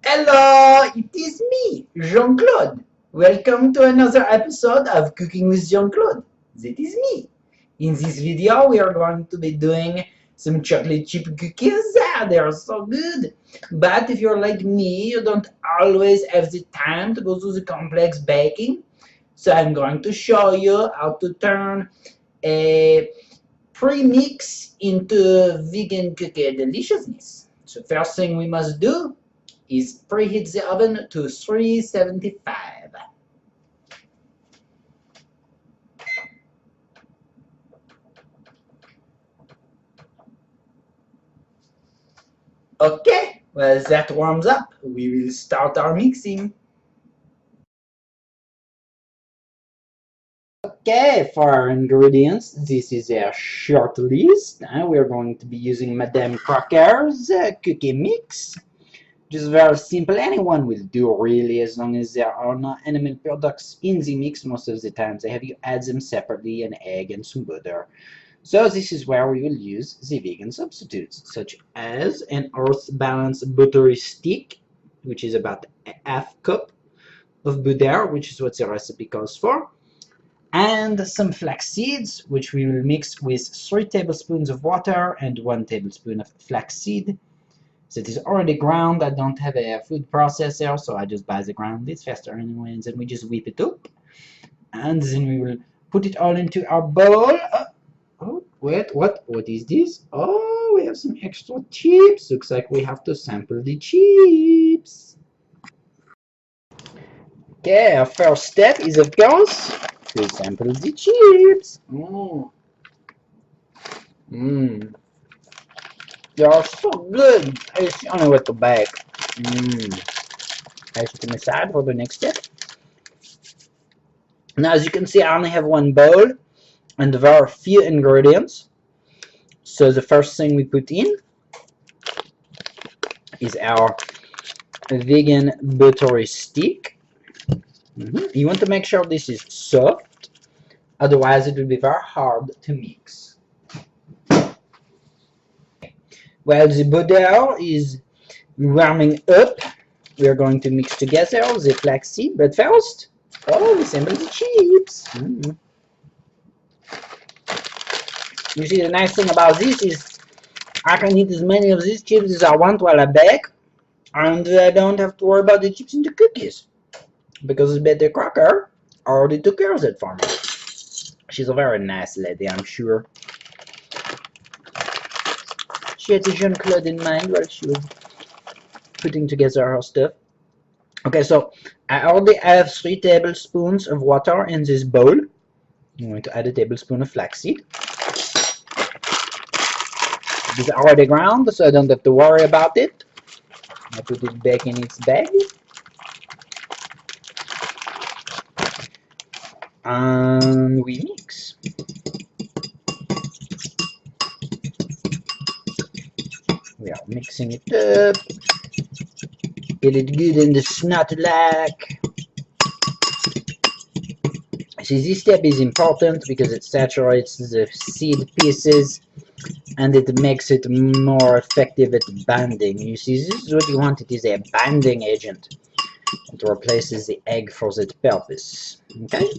Hello, it is me, Jean-Claude. Welcome to another episode of Cooking with Jean-Claude. That is me. In this video, we are going to be doing some chocolate chip cookies. They are so good. But if you're like me, you don't always have the time to go through the complex baking. So I'm going to show you how to turn a pre-mix into vegan cookie deliciousness. So first thing we must do is preheat the oven to 375. Okay, well that warms up, we will start our mixing. Okay, for our ingredients, this is a short list. We're going to be using Madame Crocker's cookie mix. Just very simple, anyone will do really, as long as there are no animal products in the mix. Most of the times I have you add them separately, an egg and some butter. So this is where we will use the vegan substitutes, such as an earth balanced buttery stick, which is about a half cup of butter, which is what the recipe calls for, and some flax seeds, which we will mix with 3 tablespoons of water and 1 tablespoon of flax seed. So it is already ground. I don't have a food processor, so I just buy the ground. It's faster anyway, and then we just whip it up. And then we will put it all into our bowl. Oh, wait, what is this? Oh, we have some extra chips. Looks like we have to sample the chips. Okay, our first step is, of course, to sample the chips. They are so good. It's the only way to bake. I put them aside for the next step. Now, as you can see, I only have one bowl, and there are few ingredients. So the first thing we put in is our vegan buttery stick. You want to make sure this is soft, otherwise it will be very hard to mix. While the butter is warming up, we are going to mix together the flaxseed. But first, we assemble the chips. You see, the nice thing about this is I can eat as many of these chips as I want while I bake, and I don't have to worry about the chips in the cookies, because Betty Crocker already took care of it for me. She's a very nice lady, I'm sure. She had Jean-Claude in mind while she was putting together her stuff. Okay, so I already have 3 tablespoons of water in this bowl. I'm going to add a tablespoon of flaxseed. It is already ground, so I don't have to worry about it. I put it back in its bag. And we mix. We are mixing it up. Get it good in the snot-like. See, this step is important because it saturates the seed pieces and it makes it more effective at banding. You see, this is what you want. It is a banding agent. It replaces the egg for that purpose. Okay?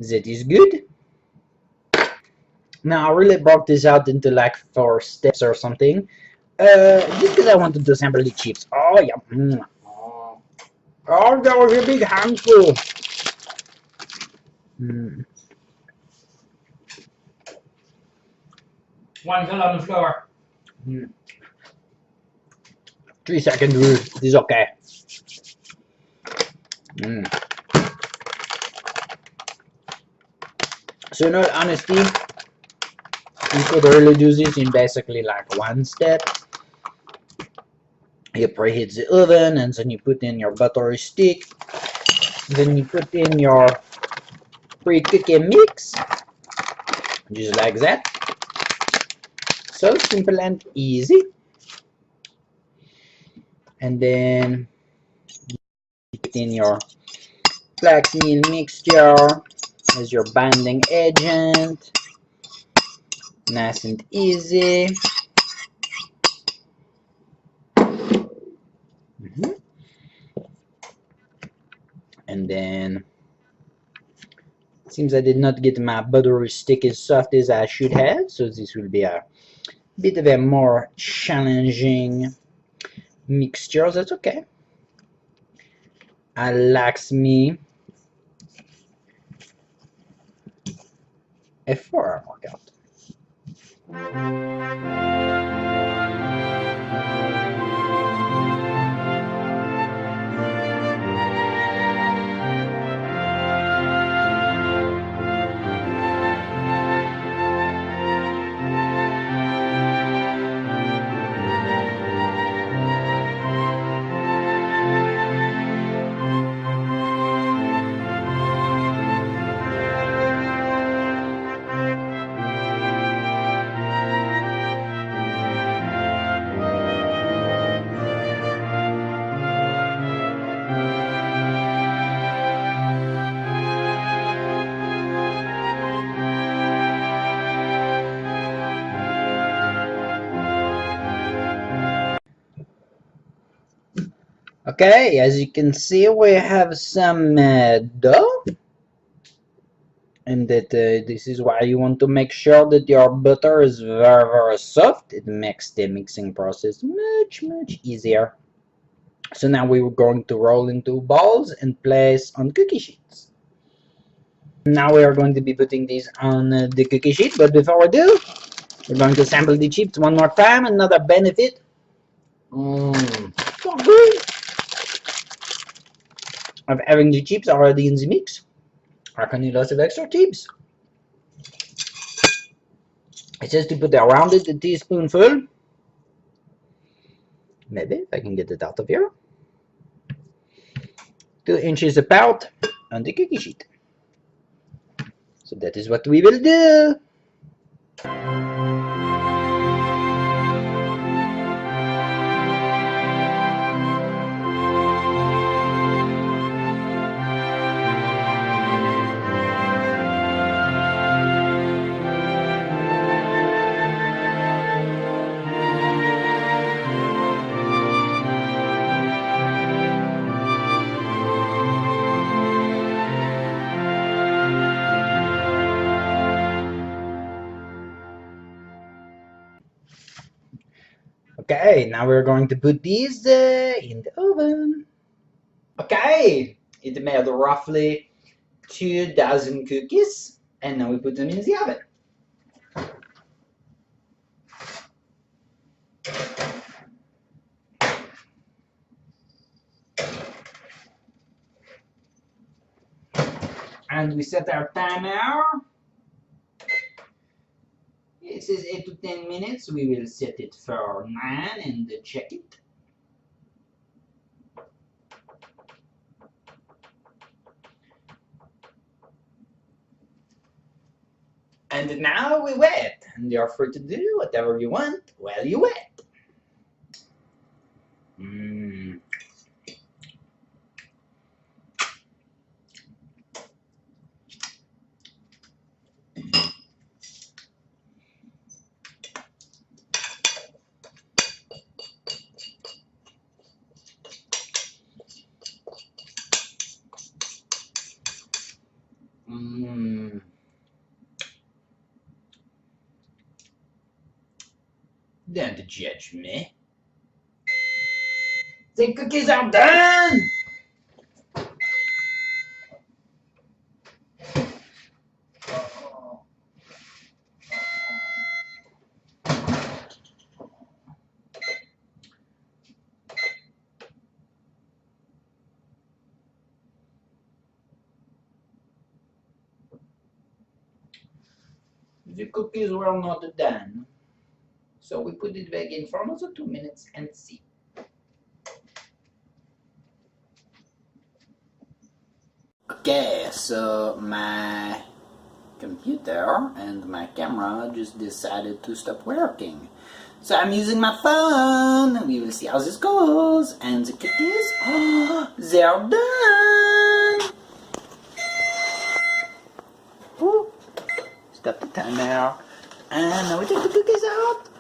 That is good. Now, I really broke this out into like 4 steps or something. Just because I wanted to sample the chips. Oh, yeah. Oh, that was a big handful. One fell on the floor. 3-second rule. It is okay. So in all honesty, you could really do this in basically like 1 step. You preheat the oven, and then you put in your buttery stick. Then you put in your pre-cookie mix, just like that. So simple and easy. And then you put in your flax meal mixture as your banding agent. Nice and easy. And then it seems I did not get my buttery stick as soft as I should have, so this will be a bit of a more challenging mixture. That's okay. I likes me a 4 workout. Okay, as you can see, we have some dough, and that this is why you want to make sure that your butter is very soft. It makes the mixing process much easier. So now we're going to roll into balls and place on cookie sheets. Now we are going to be putting these on the cookie sheet, but before we do, we're going to sample the chips one more time. Another benefit. So good. Of having the chips already in the mix. I can eat lots of extra chips. It says to put around it a teaspoonful. Maybe if I can get it out of here. 2 inches apart on the cookie sheet. So that is what we will do. Okay, now we're going to put these in the oven. Okay, it made roughly 2 dozen cookies, and now we put them in the oven. And we set our timer. It says 8 to 10 minutes. We will set it for 9 and check it. And now we wait. And you're free to do whatever you want while you wait. Don't judge me. The cookies are done! The cookies were not done. So we put it back in for another 2 minutes and see. Okay, so my computer and my camera just decided to stop working. So I'm using my phone. We will see how this goes. And the cookies, they're done. Ooh. Stop the timer. And now we take the cookies out.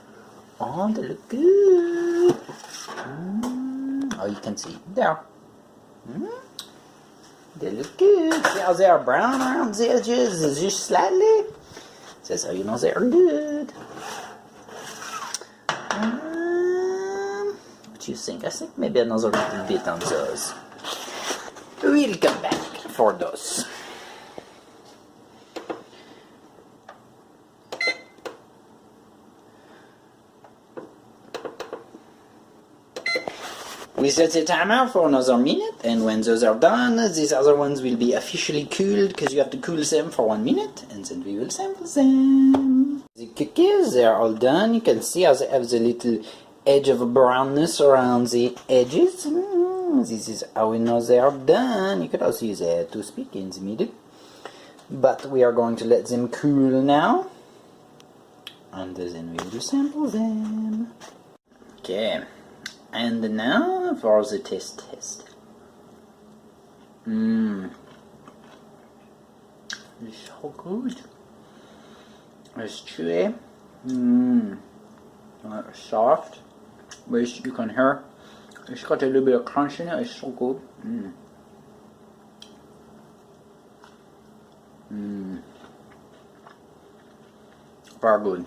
Oh, they look good. Oh, you can see there. They look good. See how they are brown around the edges, just slightly? That's how you know they're good. What do you think? I think maybe another little bit on those. We'll come back for those. We set the timer for another minute, and when those are done, these other ones will be officially cooled, because you have to cool them for 1 minute, and then we will sample them. The cookies, they are all done. You can see how they have the little edge of brownness around the edges. This is how we know they are done. You could also use a toothpick in the middle. But we are going to let them cool now, and then we will sample them. Okay. And now for the test. It's so good. It's chewy. Soft. Which you can hear. It's got a little bit of crunch in it. It's so good. Very good.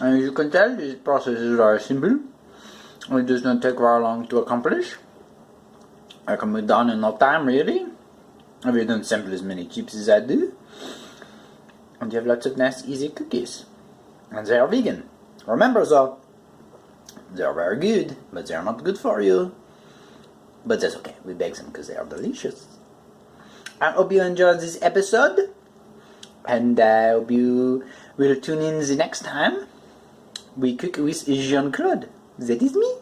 And as you can tell, this process is very simple. It does not take very long to accomplish. It can be done in no time, really. If you don't sample as many chips as I do. And you have lots of nice, easy cookies. And they are vegan. Remember though, they are very good, but they are not good for you. But that's okay, we bake them because they are delicious. I hope you enjoyed this episode. And I hope you will tune in the next time we cook with Jean-Claude. That is me.